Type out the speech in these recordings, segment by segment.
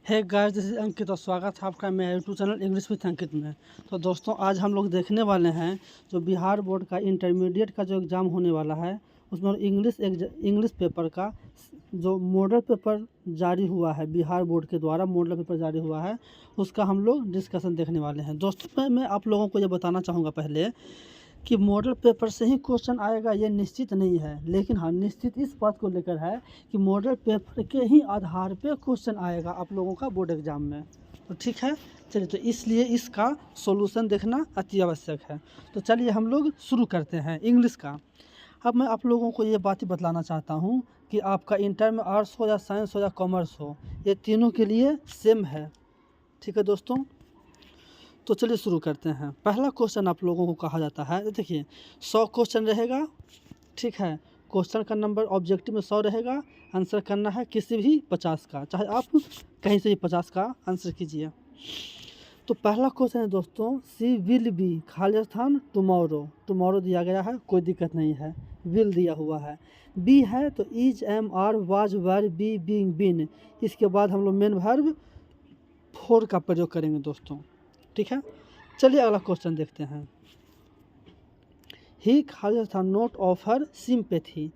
है guys, this is अंकित और स्वागत है आपका मेरे यूट्यूब चैनल इंग्लिश विथ अंकित में। तो दोस्तों, आज हम लोग देखने वाले हैं जो बिहार बोर्ड का इंटरमीडिएट का जो एग्ज़ाम होने वाला है उसमें इंग्लिश पेपर का जो मॉडल पेपर जारी हुआ है, बिहार बोर्ड के द्वारा मॉडल पेपर जारी हुआ है, उसका हम लोग डिस्कशन देखने वाले हैं। दोस्तों, मैं आप लोगों को ये बताना चाहूँगा पहले कि मॉडल पेपर से ही क्वेश्चन आएगा ये निश्चित नहीं है, लेकिन हाँ निश्चित इस बात को लेकर है कि मॉडल पेपर के ही आधार पे क्वेश्चन आएगा आप लोगों का बोर्ड एग्जाम में। तो ठीक है, चलिए, तो इसलिए इसका सॉल्यूशन देखना अति आवश्यक है। तो चलिए हम लोग शुरू करते हैं इंग्लिश का। अब मैं आप लोगों को ये बात ही बतलाना चाहता हूँ कि आपका इंटर में आर्ट्स हो या साइंस हो या कॉमर्स हो, ये तीनों के लिए सेम है। ठीक है दोस्तों, तो चलिए शुरू करते हैं। पहला क्वेश्चन आप लोगों को कहा जाता है, देखिए 100 क्वेश्चन रहेगा। ठीक है, क्वेश्चन का नंबर ऑब्जेक्टिव में 100 रहेगा। आंसर करना है किसी भी 50 का, चाहे आप कहीं से भी 50 का आंसर कीजिए। तो पहला क्वेश्चन है दोस्तों, she will be Khalistan tomorrow. Tomorrow दिया गया है, कोई दिक्कत नहीं है। विल दिया हुआ है। बी है तो is am are was were be being been, इसके बाद हम लोग मेन वर्ब फोर का प्रयोग करेंगे दोस्तों। ठीक है, चलिए अगला क्वेश्चन देखते हैं। ही खालिस्तान था नोट ऑफ हर सिंपैथी।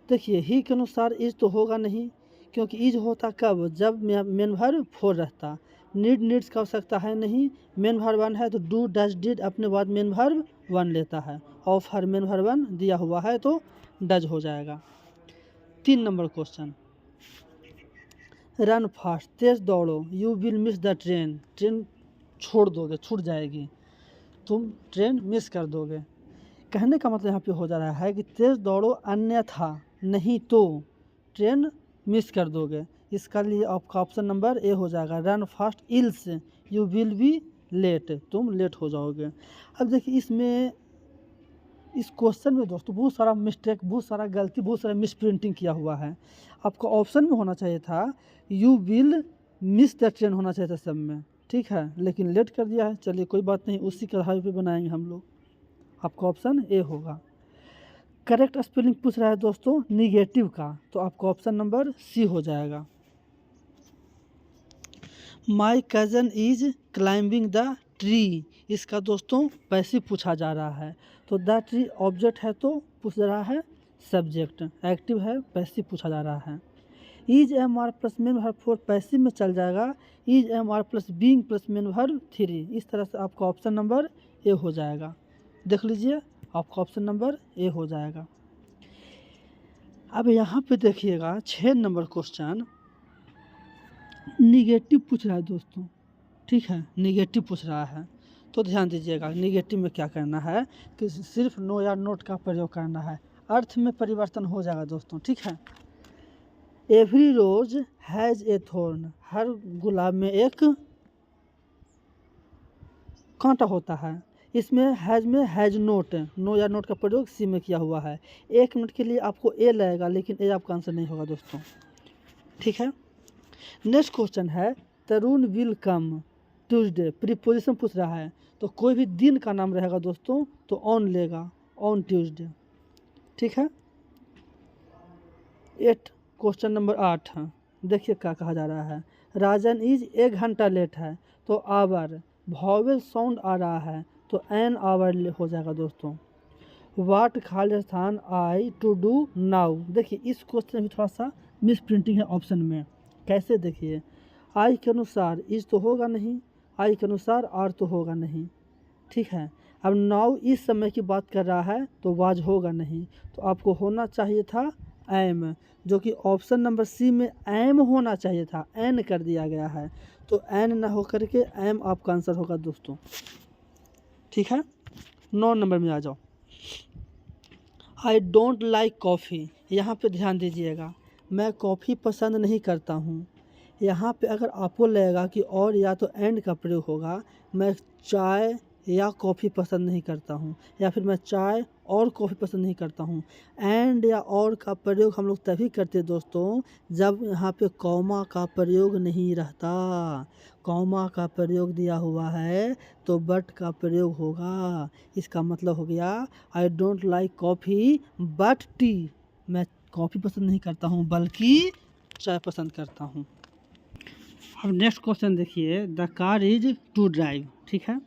देखिए, ही के अनुसार इज तो होगा नहीं, क्योंकि इज होता कब, जब मेन वर्ब फोर रहता। नीड्स का आवश्यकता है नहीं, मेन वर्ब वन है तो डू डज डिड अपने बाद मेन वर्ब वन लेता है। Of her main verb one दिया हुआ है तो डज हो जाएगा। 3 नंबर क्वेश्चन, रन फास्ट तेज दौड़ो, you will miss the train. Train छोड़ दोगे, छूट जाएगी, तुम ट्रेन मिस कर दोगे। कहने का मतलब यहाँ पे हो जा रहा है कि तेज दौड़ो अन्यथा नहीं तो ट्रेन मिस कर दोगे। इसका लिए आपका ऑप्शन नंबर ए हो जाएगा, run fast else you will be late, तुम लेट हो जाओगे। अब देखिए, इस क्वेश्चन में दोस्तों बहुत सारा मिस्टेक, बहुत सारा गलती, बहुत सारा मिस प्रिंटिंग किया हुआ है। आपका ऑप्शन में होना चाहिए था you will miss the train होना चाहिए था सब में। ठीक है, लेकिन लेट कर दिया है। चलिए कोई बात नहीं, उसी के आधार पे बनाएंगे हम लोग। आपका ऑप्शन ए होगा। करेक्ट स्पेलिंग पूछ रहा है दोस्तों निगेटिव का, तो आपका ऑप्शन नंबर सी हो जाएगा। My cousin is climbing the tree, इसका दोस्तों पैसिव पूछा जा रहा है। तो द ट्री ऑब्जेक्ट है तो पूछ रहा है सब्जेक्ट, एक्टिव है, पैसिव पूछा जा रहा है। Is am are plus main verb four passive में चल जाएगा। Is am are plus being plus main verb three, इस तरह से आपका ऑप्शन नंबर ए हो जाएगा। देख लीजिए, आपका ऑप्शन नंबर ए हो जाएगा। अब यहाँ पे देखिएगा 6 नंबर क्वेश्चन निगेटिव पूछ रहा है दोस्तों। ठीक है, निगेटिव पूछ रहा है, तो ध्यान दीजिएगा निगेटिव में क्या करना है कि सिर्फ नो या नोट का प्रयोग करना है, अर्थ में परिवर्तन हो जाएगा दोस्तों। ठीक है, every rose has a thorn, हर गुलाब में एक कांटा होता है। इसमें हैज़ में हैज़ नोट, नो या नोट का प्रयोग सी में किया हुआ है। 1 मिनट के लिए आपको ए लगेगा, लेकिन ए आपका आंसर नहीं होगा दोस्तों। ठीक है, नेक्स्ट क्वेश्चन है तरुण विल कम ट्यूसडे, प्रीपोजिशन पूछ रहा है, तो कोई भी दिन का नाम रहेगा दोस्तों तो ऑन लेगा, ऑन ट्यूसडे। ठीक है, 8 क्वेश्चन नंबर 8 है। देखिए क्या कहा जा रहा है, राजन इज 1 घंटा लेट है, तो आवर वॉवेल साउंड आ रहा है तो एन आवर हो जाएगा दोस्तों। वाट खालिस्तान आई टू डू नाउ, देखिए इस क्वेश्चन में थोड़ा सा मिस प्रिंटिंग है ऑप्शन में। कैसे, देखिए, आई के अनुसार इज तो होगा नहीं, आई के अनुसार आर तो होगा नहीं। ठीक है, अब नाउ इस समय की बात कर रहा है तो वाज होगा नहीं, तो आपको होना चाहिए था एम, जो कि ऑप्शन नंबर सी में एम होना चाहिए था, एन कर दिया गया है, तो एन ना हो करके एम आपका आंसर होगा दोस्तों। ठीक है, 9 नंबर में आ जाओ। आई डोंट लाइक कॉफ़ी, यहाँ पे ध्यान दीजिएगा, मैं कॉफ़ी पसंद नहीं करता हूँ। यहाँ पे अगर आपको लगेगा कि और या तो एंड का प्रयोग होगा, मैं चाय या कॉफ़ी पसंद नहीं करता हूँ, या फिर मैं चाय और कॉफ़ी पसंद नहीं करता हूँ। एंड या और का प्रयोग हम लोग तभी करते हैं दोस्तों जब यहाँ पे कॉमा का प्रयोग नहीं रहता। कॉमा का प्रयोग दिया हुआ है तो बट का प्रयोग होगा। इसका मतलब हो गया I don't like coffee but T, मैं कॉफ़ी पसंद नहीं करता हूँ बल्कि चाय पसंद करता हूँ। अब नेक्स्ट क्वेश्चन देखिए, the car is to drive. ठीक है,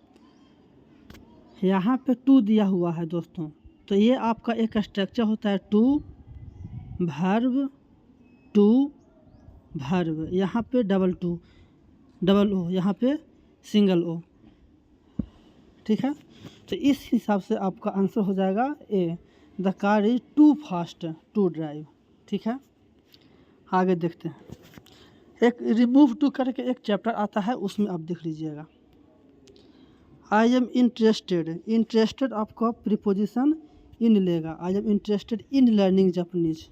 यहाँ पे टू दिया हुआ है दोस्तों, तो ये आपका एक स्ट्रक्चर होता है टू वर्ब टू वर्ब, यहाँ पे डबल ओ, यहाँ पे सिंगल ओ। ठीक है, तो इस हिसाब से आपका आंसर हो जाएगा A, the car is too fast to drive. ठीक है, आगे देखते हैं। एक रिमूव टू करके एक चैप्टर आता है, उसमें आप देख लीजिएगा। आई एम इंटरेस्टेड आपका प्रीपोजिशन इन लेगा। I am interested in learning Japanese.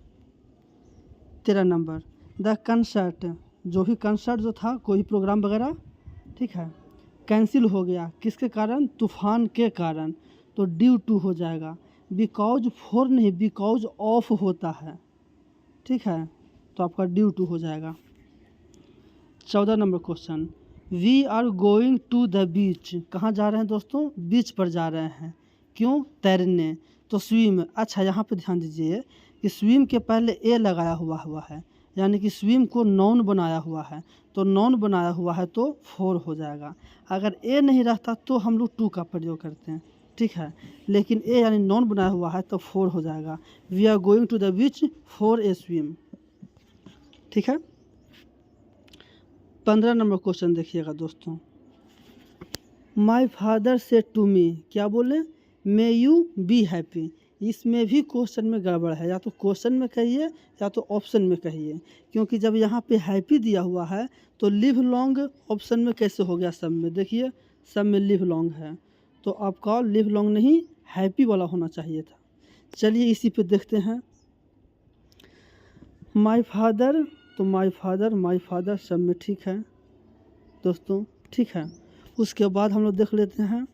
13 number, the concert, जो भी कंसर्ट जो था कोई प्रोग्राम वगैरह, ठीक है, कैंसिल हो गया किसके कारण? तूफान के कारण, तो ड्यू टू हो जाएगा। बिकॉज फॉर नहीं, बिकॉज ऑफ होता है। ठीक है, तो आपका ड्यू टू हो जाएगा। 14 number question, we are going to the beach. कहाँ जा रहे हैं दोस्तों? बीच पर जा रहे हैं। क्यों? तैरने। तो स्विम। अच्छा, यहाँ पे ध्यान दीजिए कि स्विम के पहले ए लगाया हुआ है, यानी कि स्विम को नॉन बनाया हुआ है, तो नॉन बनाया हुआ है तो फोर हो जाएगा। अगर ए नहीं रहता तो हम लोग टू का प्रयोग करते हैं। ठीक है, लेकिन ए यानी नॉन बनाया हुआ है तो फोर हो जाएगा। We are going to the beach for a swim. ठीक है, 15 नंबर क्वेश्चन देखिएगा दोस्तों। माई फादर से टू मी, क्या बोले? मे यू बी हैप्पी। इसमें भी क्वेश्चन में गड़बड़ है, या तो क्वेश्चन में कहिए या तो ऑप्शन में कहिए, क्योंकि जब यहाँ पे हैप्पी दिया हुआ है तो लिव लॉन्ग ऑप्शन में कैसे हो गया? सब में देखिए, सब में लिव लॉन्ग है, तो आपका लिव लॉन्ग नहीं हैप्पी वाला होना चाहिए था। चलिए इसी पे देखते हैं। माई फादर, तो माई फादर सब में ठीक है दोस्तों। ठीक है, उसके बाद हम लोग देख लेते हैं।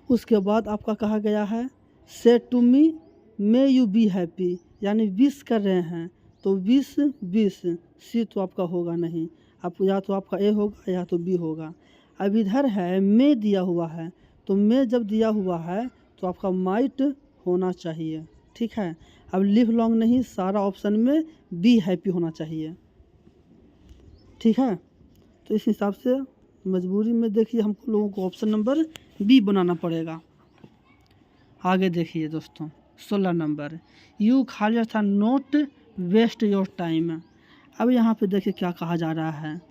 उसके बाद आपका कहा गया है से to me may you be happy, यानी विश कर रहे हैं, तो विश सी तो आपका होगा नहीं, आप या तो आपका ए होगा या तो बी होगा। अब इधर है मे दिया हुआ है, तो मे जब दिया हुआ है तो आपका माइट होना चाहिए। ठीक है, अब लिव लॉन्ग नहीं, सारा ऑप्शन में बी हैप्पी होना चाहिए। ठीक है, तो इस हिसाब से मजबूरी में देखिए हमको लोगों को ऑप्शन नंबर बी बनाना पड़ेगा। आगे देखिए दोस्तों, 16 नंबर, यू खाली था नोट वेस्ट योर टाइम। अब यहाँ पे देखिए क्या कहा जा रहा है,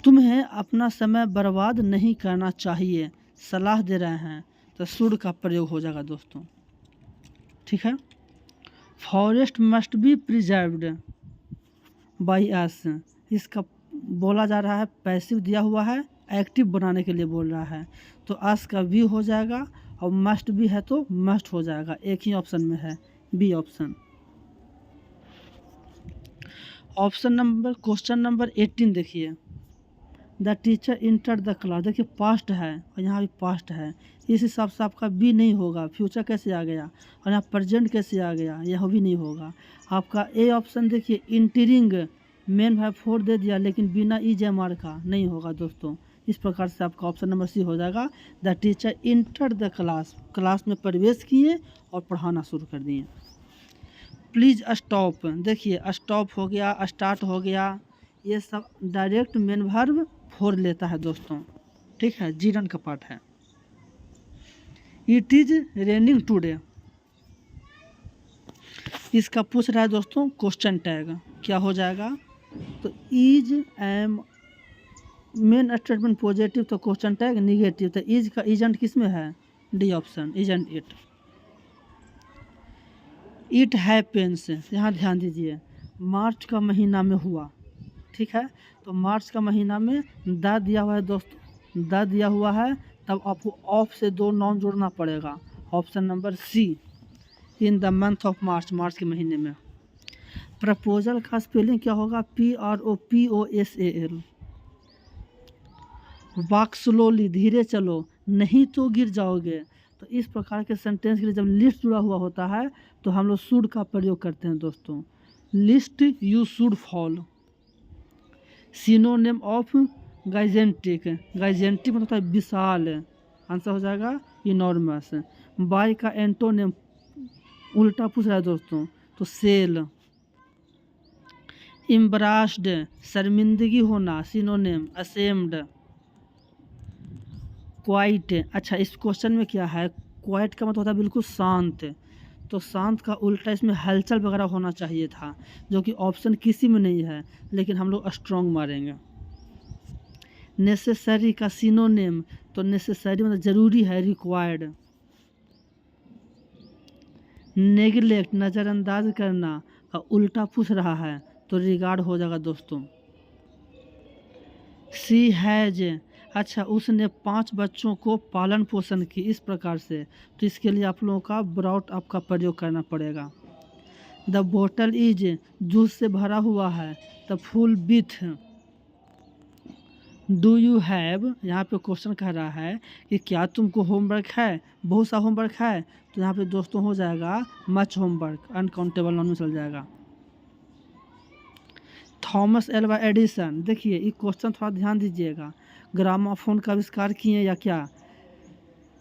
तुम्हें अपना समय बर्बाद नहीं करना चाहिए, सलाह दे रहे हैं, तो शुड का प्रयोग हो जाएगा दोस्तों। ठीक है, forest must be preserved by us, इसका बोला जा रहा है पैसिव दिया हुआ है, एक्टिव बनाने के लिए बोल रहा है, तो अस का बी हो जाएगा, और मस्ट भी है तो मस्ट हो जाएगा, एक ही ऑप्शन में है B option. Option number question number 18 देखिए, the teacher enter the class. देखिए पास्ट है और यहाँ भी पास्ट है, इस हिसाब से आपका बी नहीं होगा। फ्यूचर कैसे आ गया और यहाँ प्रेजेंट कैसे आ गया, यह भी नहीं होगा। आपका ए ऑप्शन देखिए, इंटरिंग मेन भाई फोर दे दिया, लेकिन बिना ई जे मार का नहीं होगा दोस्तों। इस प्रकार से आपका ऑप्शन नंबर सी हो जाएगा, the teacher enter the class, class में प्रवेश किए और पढ़ाना शुरू कर दिए। प्लीज़ स्टॉप, देखिए स्टॉप हो गया, स्टार्ट हो गया, ये सब डायरेक्ट मेन वर्ब फोर लेता है दोस्तों। ठीक है, जीरन का पार्ट है। इट इज रेनिंग टुडे, इसका पूछ रहा है दोस्तों क्वेश्चन टैग, क्या हो जाएगा? तो is am main statement positive, तो क्वेश्चन टैग निगेटिव, तो इज का इजेंट किस में है? D option, isn't it. It happens, यहाँ ध्यान दीजिए, मार्च का महीना में हुआ। ठीक है, तो मार्च का महीना में द दिया हुआ है दोस्तों, द दिया हुआ है, तब आपको ऑफ से दो नाउन जोड़ना पड़ेगा। Option number C, in the month of March, मार्च के महीने में। प्रपोजल का स्पेलिंग क्या होगा? PROPOSAL। वॉक स्लोली, धीरे चलो, नहीं तो गिर जाओगे। तो इस प्रकार के सेंटेंस के लिए जब लिस्ट जुड़ा हुआ होता है तो हम लोग शुड का प्रयोग करते हैं दोस्तों। List you should follow. Synonym of gigantic, gigantic मतलब होता है विशाल, आंसर हो जाएगा इनॉर्मस। बाय का एंटोनिम उल्टा पूछ रहा है दोस्तों, तो सेल। एम्ब्रास्ड शर्मिंदगी होना, सिनोनिम असेम्ड। क्वाइट, अच्छा इस क्वेश्चन में क्या है, क्वाइट का मतलब होता है बिल्कुल शांत, तो शांत का उल्टा इसमें हलचल वगैरह होना चाहिए था, जो कि ऑप्शन किसी में नहीं है, लेकिन हम लोग स्ट्रॉन्ग मारेंगे। नेसेसरी का सिनोनिम, तो नेसेसरी मतलब ज़रूरी है, रिक्वायर्ड। नेगलेक्ट नज़रअंदाज करना का उल्टा पूछ रहा है, तो रिगार्ड हो जाएगा दोस्तों। सी हैज, अच्छा उसने 5 बच्चों को पालन पोषण की इस प्रकार से, तो इसके लिए आप लोगों का ब्रॉट आपका प्रयोग करना पड़ेगा। द बोतल इज जूस से भरा हुआ है, the full with. Do you have, यहाँ पे क्वेश्चन कह रहा है कि क्या तुमको होमवर्क है, बहुत सा होमवर्क है, तो यहाँ पे दोस्तों हो जाएगा मच होमवर्क, अनकाउंटेबल नाउन में चल जाएगा। थॉमस एल्वा एडिसन, देखिए ये क्वेश्चन थोड़ा ध्यान दीजिएगा, ग्रामाफोन का आविष्कार किए या क्या,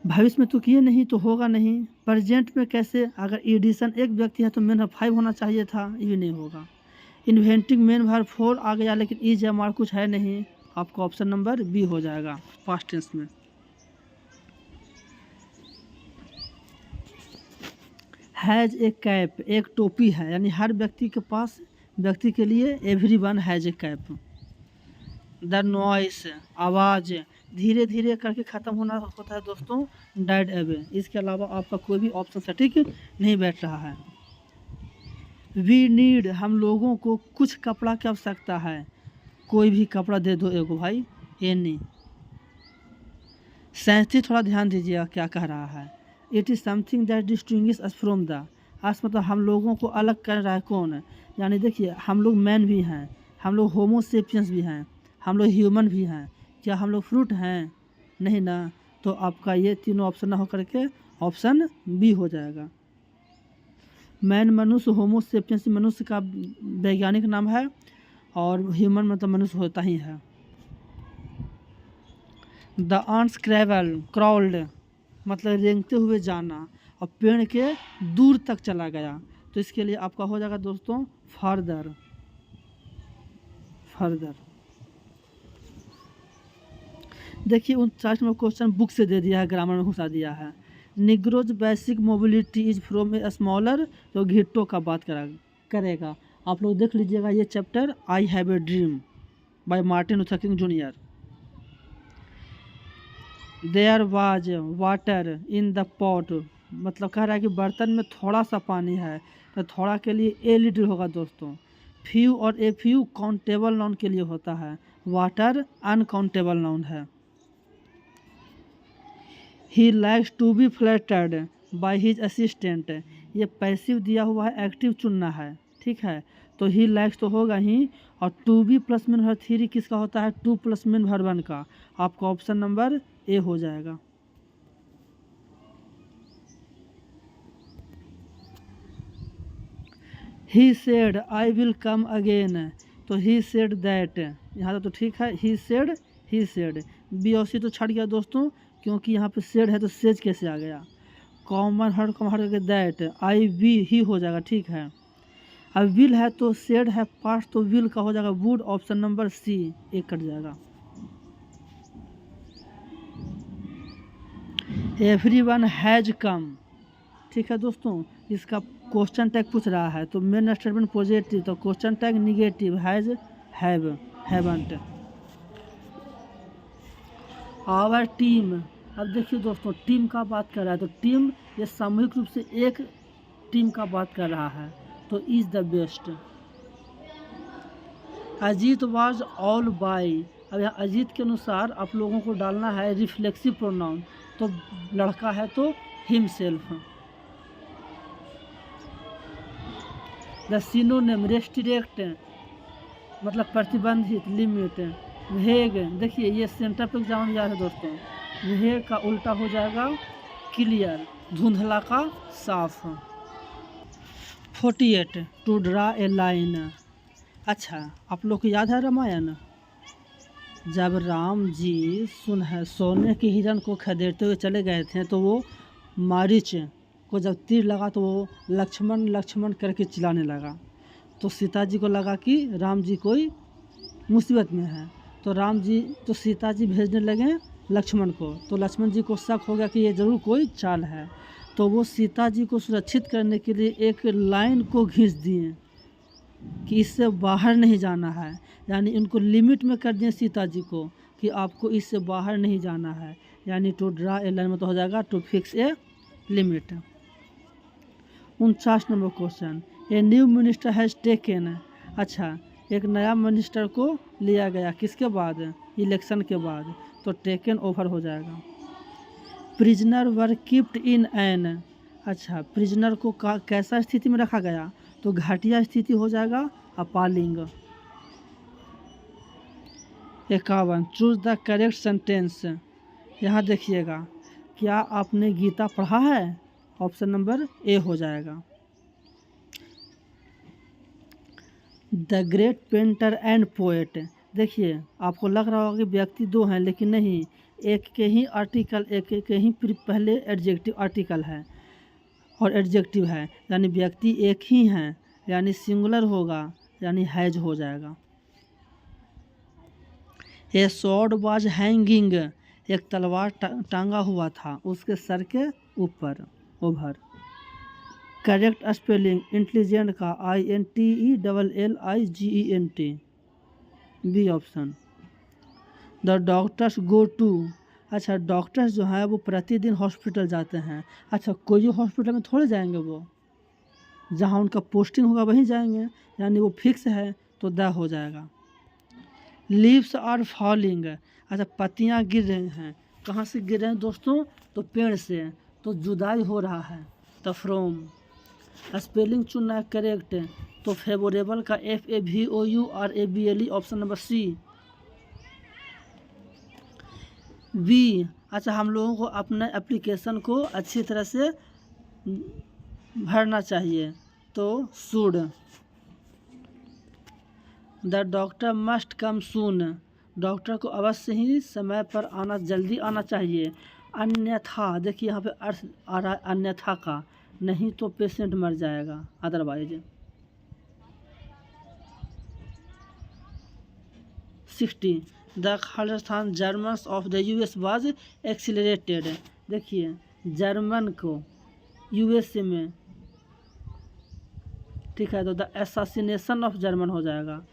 भविष्य में तो किए नहीं तो होगा नहीं, प्रेजेंट में कैसे, अगर एडिसन एक व्यक्ति है तो मेन वर्ब 5 होना चाहिए था, ये नहीं होगा। इन्वेंटिंग मेन वर्ब 4 आ गया, लेकिन इज एम आर कुछ है नहीं, आपका ऑप्शन नंबर बी हो जाएगा पास्ट टेंस में। हैज ए कैप, एक टोपी है, यानी हर व्यक्ति के पास, व्यक्ति के लिए everyone has A cap. The noise, आवाज़, धीरे धीरे करके ख़त्म होना होता है दोस्तों, डाइड अवे। इसके अलावा आपका कोई भी ऑप्शन सटीक नहीं बैठ रहा है। वी नीड, हम लोगों को कुछ कपड़ा की आवश्यकता है, कोई भी कपड़ा दे दो एगो भाई, ये नहीं। 37 थोड़ा ध्यान दीजिएगा क्या कह रहा है, it is something that distinguish us from the अस, मतलब हम लोगों को अलग कर रहा है कौन, यानी देखिए हम लोग मैन भी हैं, हम लोग होमोसेपियंस भी हैं, हम लोग ह्यूमन भी हैं, क्या हम लोग फ्रूट हैं, नहीं ना, तो आपका ये तीनों ऑप्शन ना हो करके ऑप्शन बी हो जाएगा। मैन मनुष्य, होमोसेपियंस मनुष्य का वैज्ञानिक नाम है, और ह्यूमन मतलब मनुष्य होता ही है। द आंट्स क्राउल्ड मतलब रेंगते हुए जाना, और पेड़ के दूर तक चला गया, तो इसके लिए आपका हो जाएगा दोस्तों फर्दर। देखिए 49 नंबर क्वेश्चन बुक से दे दिया है, ग्रामर में घुसा दिया है। Negroes basic mobility is from a smaller, तो घिट्टो का बात करेगा। आप लोग देख लीजिएगा ये chapter, I have a dream by Martin Luther King junior. There was water in the pot, मतलब कह रहा है कि बर्तन में थोड़ा सा पानी है, तो थोड़ा के लिए ए लिटिल होगा दोस्तों। फ्यू और ए फ्यू काउंटेबल नाउन के लिए होता है, वाटर अनकाउंटेबल नाउन है। He likes to be flattered by his assistant, ये पैसिव दिया हुआ है, एक्टिव चुनना है, ठीक है, तो ही लाइक्स तो होगा ही, और to be plus main verb 3 किसका होता है, टू प्लस मेन वर्ब 1 का, आपका ऑप्शन नंबर ए हो जाएगा। He said I will come again, तो ही सेड दैट, यहाँ तो ठीक है, ही सेड, बी और सी तो छट गया दोस्तों, क्योंकि यहाँ पे सेड है तो सेज कैसे आ गया, कॉमन हर करके दैट, आई वी ही हो जाएगा, ठीक है। अब विल है तो सेड है पास्ट, तो विल का हो जाएगा वुड, ऑप्शन नंबर सी, एक कट जाएगा। एवरीवन हैज कम, ठीक है दोस्तों, इसका क्वेश्चन टैग पूछ रहा है, तो मेन स्टेटमेंट पॉजिटिव, तो question tag negative, has haven't. Our team, अब देखिए दोस्तों टीम का बात कर रहा है, तो टीम ये सामूहिक रूप से एक टीम का बात कर रहा है, तो is the best. Ajit was all by, अब यहाँ अजीत के अनुसार आप लोगों को डालना है रिफ्लेक्सिव प्रोनाउन, तो लड़का है तो हिमसेल्फ। द सिनोनिम रेस्ट्रिक्ट मतलब प्रतिबंधित, लिमिट। वेग, देखिए ये सेंटर पे एग्जाम में जा रहा है दोस्तों, वेग का उल्टा हो जाएगा क्लियर, धुंधला का साफ। 48 टू ड्रा ए लाइन, अच्छा आप लोग को याद है रामायण, जब राम जी सोने के हिरण को खदेड़ते हुए चले गए थे, तो वो मारीच को जब तीर लगा तो वो लक्ष्मण लक्ष्मण करके चिल्लाने लगा, तो सीता जी को लगा कि राम जी कोई मुसीबत में है, तो राम जी तो सीता जी भेजने लगे लक्ष्मण को। तो लक्ष्मण जी को शक हो गया कि ये ज़रूर कोई चाल है, तो वो सीता जी को सुरक्षित करने के लिए एक लाइन को खींच दिए कि इससे बाहर नहीं जाना है, यानी इनको लिमिट में कर दिए सीता जी को कि आपको इससे बाहर नहीं जाना है, यानी टू ड्रा ए लाइन मतलब हो जाएगा to fix a limit. 49 number question, a new minister has taken, अच्छा एक नया मिनिस्टर को लिया गया किसके बाद, इलेक्शन के बाद, तो टेकन ओवर हो जाएगा। Prisoner were keeped in an, अच्छा प्रिजनर को कैसा स्थिति में रखा गया, तो घटिया स्थिति हो जाएगा अपालिंग। 51 चूज द करेक्ट सेंटेंस, यहाँ देखिएगा क्या आपने गीता पढ़ा है, ऑप्शन नंबर ए हो जाएगा। The great painter and poet, देखिए आपको लग रहा होगा कि व्यक्ति दो हैं, लेकिन नहीं, एक के ही आर्टिकल, एक के ही पहले एडजेक्टिव आर्टिकल है और एडजेक्टिव है, यानी व्यक्ति एक ही हैं, यानी सिंगुलर होगा, यानी हैज हो जाएगा। ए सॉर्ड वाज हैंगिंग, एक तलवार टांगा हुआ था उसके सर के ऊपर, ओवर। करेक्ट स्पेलिंग इंटेलिजेंट का INTELLIGENT, B option. The doctors go to, अच्छा डॉक्टर्स जो हैं वो प्रतिदिन हॉस्पिटल जाते हैं, अच्छा कोई हॉस्पिटल में थोड़े जाएंगे, वो जहाँ उनका पोस्टिंग होगा वहीं जाएंगे, यानी वो फिक्स है, तो द हो जाएगा। लीव्स आर फॉलिंग, अच्छा पत्तियाँ गिर रही हैं, कहाँ से गिर रहे हैं दोस्तों, तो पेड़ से, तो जुदाई हो रहा है, तो फ्रॉम। स्पेलिंग चुनना है करेक्ट, तो फेवरेबल का FAVOURABLE, option number C. B, अच्छा हम लोगों को अपने एप्लीकेशन को अच्छी तरह से भरना चाहिए, तो should. The doctor must come soon, doctor को अवश्य ही समय पर आना, जल्दी आना चाहिए। अन्यथा, देखिए यहाँ पे अर्थ आ रहा है अन्यथा का, नहीं तो पेशेंट मर जाएगा otherwise. 60 the Khalistan Germans of the US was accelerated, देखिए जर्मन को USA में, ठीक है, तो द एसासिनेशन ऑफ जर्मन हो जाएगा,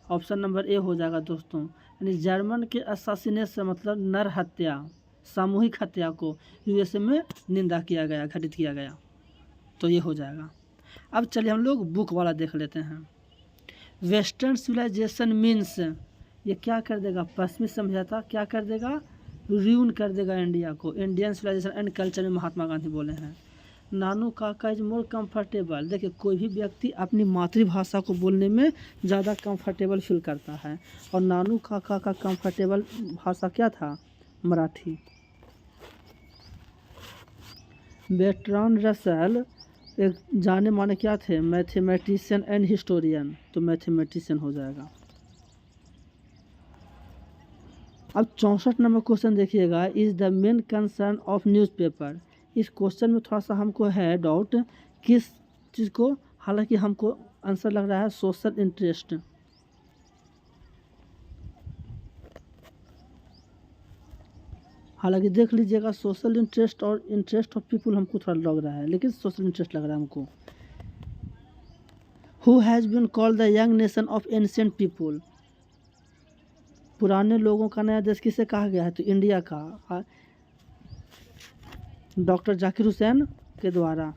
ऑप्शन नंबर ए हो जाएगा दोस्तों, यानी जर्मन के एसासिनेशन मतलब नर हत्या, सामूहिक हत्या को USA में निंदा किया गया, घटित किया गया, तो ये हो जाएगा। अब चलिए हम लोग बुक वाला देख लेते हैं। वेस्टर्न सिविलाइजेशन मीन्स, ये क्या कर देगा, पश्चिमी समझौता क्या कर देगा, रूइन कर देगा इंडिया को। इंडियन सिविलाइजेशन एंड कल्चर में महात्मा गांधी बोले हैं। नानू काका इज मोर कंफर्टेबल, देखिए कोई भी व्यक्ति अपनी मातृभाषा को बोलने में ज़्यादा कंफर्टेबल फील करता है, और नानू काका का कंफर्टेबल भाषा क्या था, मराठी। बेट्रान रसेल एक जाने माने क्या थे, मैथमेटिशियन एंड हिस्टोरियन, तो मैथमेटिशियन हो जाएगा। अब 64 नंबर क्वेश्चन देखिएगा, is the main concern of newspaper, इस क्वेश्चन में थोड़ा सा हमको है डाउट, किस चीज़ को, हालांकि हमको आंसर लग रहा है सोशल इंटरेस्ट, हालांकि देख लीजिएगा सोशल इंटरेस्ट और इंटरेस्ट ऑफ पीपल हमको थोड़ा लग रहा है, लेकिन सोशल इंटरेस्ट लग रहा है हमको। Who has been called the young nation of ancient people, पुराने लोगों का नया देश किसे कहा गया है, तो इंडिया का, डॉक्टर जाकिर हुसैन के द्वारा।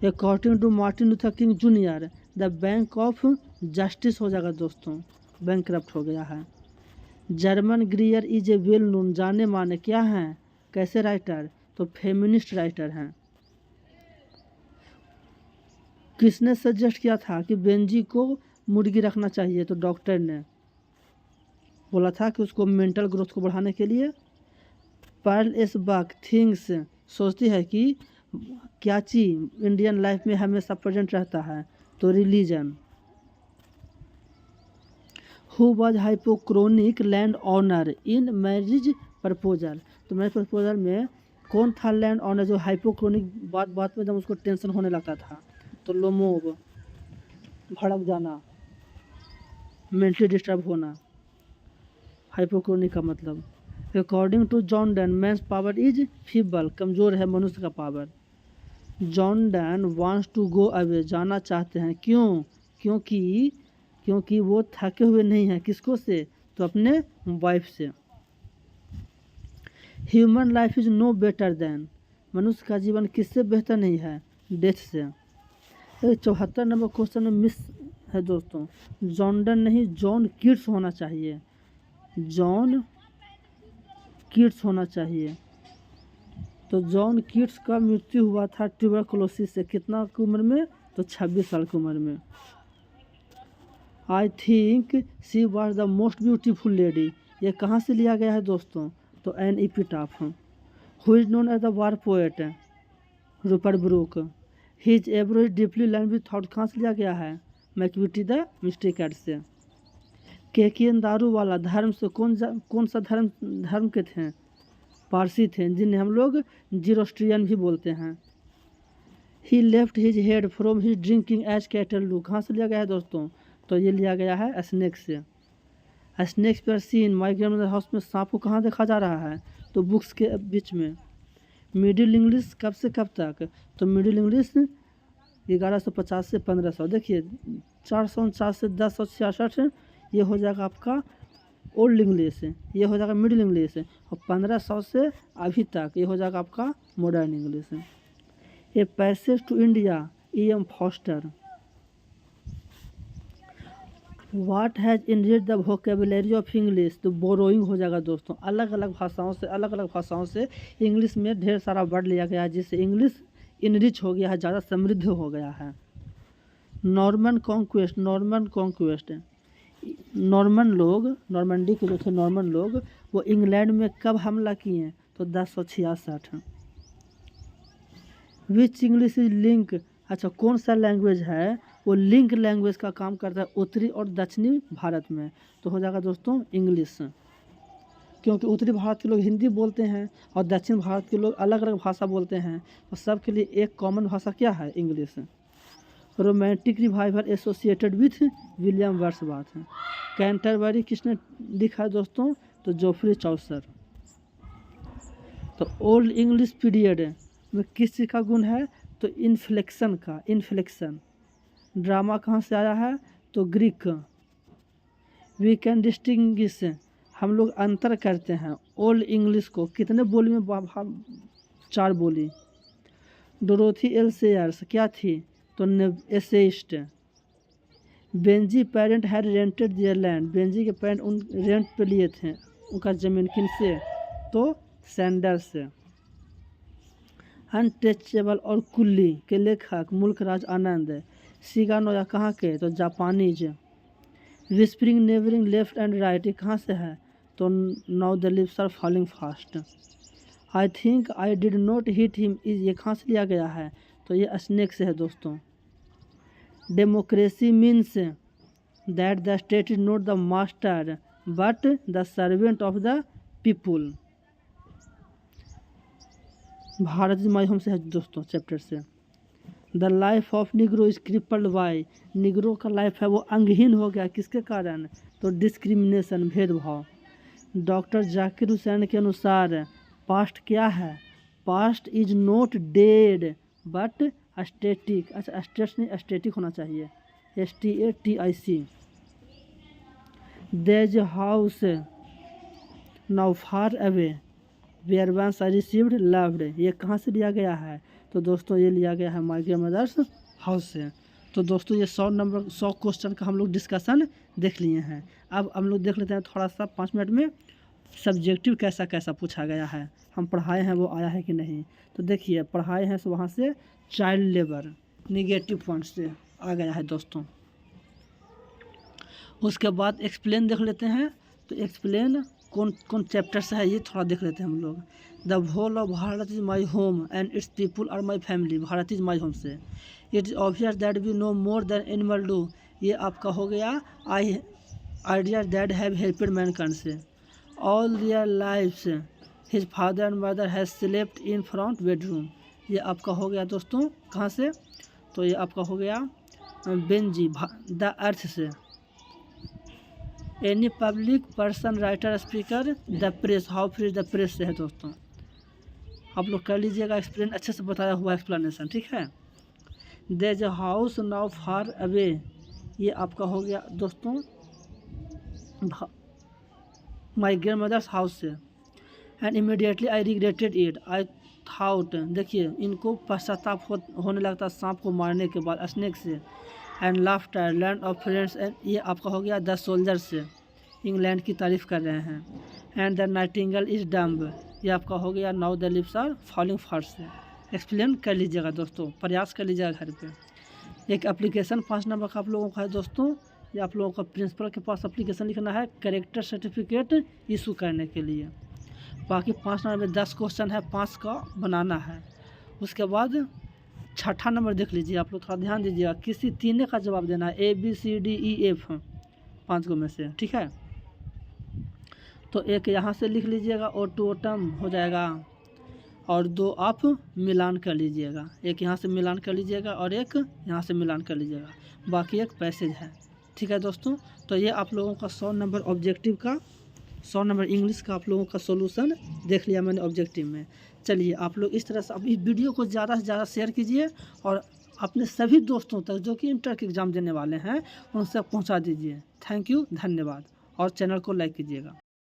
According to Martin Luther King junior the bank of justice हो जाएगा दोस्तों, बैंक करप्ट हो गया है। Germaine Greer is a well known, जाने माने क्या हैं, कैसे राइटर, तो फेमिनिस्ट राइटर हैं। किसने सजेस्ट किया था कि बेंजी को मुर्गी रखना चाहिए, तो डॉक्टर ने बोला था कि उसको मेंटल ग्रोथ को बढ़ाने के लिए। पर्ल एस बक थिंग्स, सोचती है कि क्या चीज़ इंडियन लाइफ में हमेशा प्रेजेंट रहता है, तो religion. Who was hypocritic land honour in marriage proposal, तो मैरिज प्रपोजल में कौन था लैंड ऑनर जो हाइपोक्रोनिक बात बात में एकदम उसको टेंशन होने लगता था, तो लोमोब। भड़क जाना, मेंटली डिस्टर्ब होना। हाइपोक्रोनिक का मतलब according to John Donne man's power is feeble, कमज़ोर है मनुष्य का power. John Donne wants to go away, जाना चाहते हैं, क्यों? क्योंकि वो थके हुए नहीं हैं, किसको से? तो अपने वाइफ से। Human life is no better than, मनुष्य का जीवन किससे बेहतर नहीं है? डेथ से। 74 नंबर क्वेश्चन में मिस है दोस्तों, जॉन डन नहीं जॉन कीट्स होना चाहिए, जॉन कीट्स होना चाहिए। तो जॉन कीट्स का मृत्यु हुआ था ट्यूबरकुलोसिस से, कितना की उम्र में? तो 26 साल की उम्र में। I think she was the most beautiful lady, ये कहाँ से लिया गया है दोस्तों? तो an epitaph. Who is known as the war poet? Rupert Brooke. His brow is deeply line with thought, कहाँ से लिया गया है? मैकविटी द मिस्टिक से। केकियन दारू वाला धर्म से कौन सा धर्म के थे? पारसी थे, जिन्हें हम लोग जीरोस्ट्रियन भी बोलते हैं। He left his head from his drinking as cattle do, कहाँ से लिया गया है दोस्तों? तो ये लिया गया है स्नेक से। स्नेक्स पर सीन माय ग्रैंडमदर हाउस में सांप को कहाँ देखा जा रहा है? तो बुक्स के बीच में। मिडिल इंग्लिश कब से कब तक? तो मिडिल इंग्लिश 1150 से 1500। देखिए 449 से 1066 ये हो जाएगा आपका ओल्ड इंग्लिश, ये हो जाएगा मिडिल इंग्लिश, और 1500 से अभी तक ये हो जाएगा आपका modern English. A passage to India E.M. Forster. What has enriched the vocabulary of English, तो बोरोइंग हो जाएगा दोस्तों, अलग अलग भाषाओं से इंग्लिश में ढेर सारा वर्ड लिया गया है, जिससे इंग्लिश इनरिच हो गया है, ज़्यादा समृद्ध हो गया है। नॉर्मन कॉन्क्वेस्ट, नॉर्मंडी के जो थे नॉर्मन लोग, वो इंग्लैंड में कब हमला किए? तो 1066। विच इंग्लिश इज लिंक, अच्छा कौन सा लैंग्वेज है वो लिंक लैंग्वेज का काम करता है उत्तरी और दक्षिणी भारत में? तो हो जाएगा दोस्तों इंग्लिश, क्योंकि उत्तरी भारत के लोग हिंदी बोलते हैं और दक्षिण भारत के लोग अलग अलग भाषा बोलते हैं, और सबके लिए एक कॉमन भाषा क्या है? English. Romantic revival associated with William Wordsworth. Canterbury किसने लिखा है दोस्तों? तो जोफ्री चौसर। तो ओल्ड इंग्लिश पीरियड में किस चीज़ का गुण है? तो इन्फ्लेक्शन का, इन्फ्लेक्शन। ड्रामा कहाँ से आया है? तो ग्रीक। वी कैन डिस्टिंग्विश, हम लोग अंतर करते हैं ओल्ड इंग्लिश को कितने बोली में? 4 बोली। डोरोथी एल सेयर्स क्या थी? तो essayist. Benji parent had rented their land, Benji के पेरेंट उन रेंट पे लिए थे उनका ज़मीन, किन से? तो सैंडर्स से। अनटचेबल और कुल्ली के लेखक मुल्कराज आनंद। सिगानोया कहाँ के? तो Japanese. Whispering neighboring left and right ये कहाँ से है? तो now the lips are falling fast. I think I did not hit him, ये कहाँ से लिया गया है? तो ये स्नेक से है दोस्तों। Democracy means that the state is not the master but the servant of the people. Bharat is my home से है दोस्तों चैप्टर से। The life of Negro is crippled by, Negro का लाइफ है वो अंगहीन हो गया, किसके कारण? तो डिस्क्रिमिनेशन, भेदभाव। डॉक्टर जाकिर हुसैन के अनुसार पास्ट क्या है? Past is not dead but static, अच्छा स्टेट नहीं स्टैटिक होना चाहिए, STATIC। There is house now far away where once I received loved, ये कहाँ से लिया गया है? तो दोस्तों ये लिया गया है माय ग्रैंडमदर्स हाउस से। तो दोस्तों ये 100 क्वेश्चन का हम लोग डिस्कशन देख लिए हैं। अब हम लोग देख लेते हैं थोड़ा सा 5 मिनट में सब्जेक्टिव कैसा कैसा पूछा गया है, हम पढ़ाए हैं वो आया है कि नहीं। तो देखिए पढ़ाए हैं वहाँ से चाइल्ड लेबर निगेटिव पॉइंट से आ गया है दोस्तों। उसके बाद एक्सप्लेन देख लेते हैं। तो एक्सप्लेन कौन चैप्टर से है ये थोड़ा देख लेते हैं हम लोग। The whole of Bharat is my home and its people are my family, Bharat is my home से। It is obvious that we know more than animal do, ये आपका हो गया idea that have helped mankind से। All their lifes his father and mother has slept in front bedroom, ये आपका हो गया दोस्तों कहाँ से? तो ये आपका हो गया बेंजी द अर्थ से। Any public person writer speaker the press how free the press से है दोस्तों। आप लोग कर लीजिएगा, एक्सप्लेन अच्छे से बताया हुआ एक्सप्लेनेशन, ठीक है। There a house now far away, ये आपका हो गया दोस्तों माई ग्रैंड मदर्स हाउस से। And immediately I regretted it I thought, देखिए इनको पश्चाताप होने लगता सांप को मारने के बाद, स्नेक से। And laughter land of friends, and ये आपका हो गया द सोल्जर से, इंग्लैंड की तारीफ कर रहे हैं। And the nightingale is dumb, ये आपका हो गया now the lips are falling fast से। एक्सप्लेन कर लीजिएगा दोस्तों, प्रयास कर लीजिएगा घर पे। एक एप्लीकेशन 5 नंबर का आप लोगों का है दोस्तों, ये आप लोगों का प्रिंसिपल के पास एप्लीकेशन लिखना है कैरेक्टर सर्टिफिकेट इशू करने के लिए। बाकी 5 नंबर में 10 क्वेश्चन है, 5 का बनाना है। उसके बाद 6ठा नंबर देख लीजिए, आप लोग थोड़ा ध्यान दीजिएगा, किसी तीन का जवाब देना है, ABCDEF 5 में से, ठीक है। तो एक यहाँ से लिख लीजिएगा, ऑटोटम हो जाएगा, और 2 आप मिलान कर लीजिएगा, एक यहाँ से मिलान कर लीजिएगा और एक यहाँ से मिलान कर लीजिएगा, बाकी एक पैसेज है, ठीक है दोस्तों। तो ये आप लोगों का 100 नंबर ऑब्जेक्टिव का, 100 नंबर इंग्लिश का आप लोगों का सॉल्यूशन देख लिया मैंने ऑब्जेक्टिव में। चलिए आप लोग इस तरह से अब इस वीडियो को ज़्यादा से ज़्यादा शेयर कीजिए और अपने सभी दोस्तों तक जो कि इंटर के एग्ज़ाम देने वाले हैं उन तक पहुँचा दीजिए। थैंक यू, धन्यवाद, और चैनल को लाइक कीजिएगा।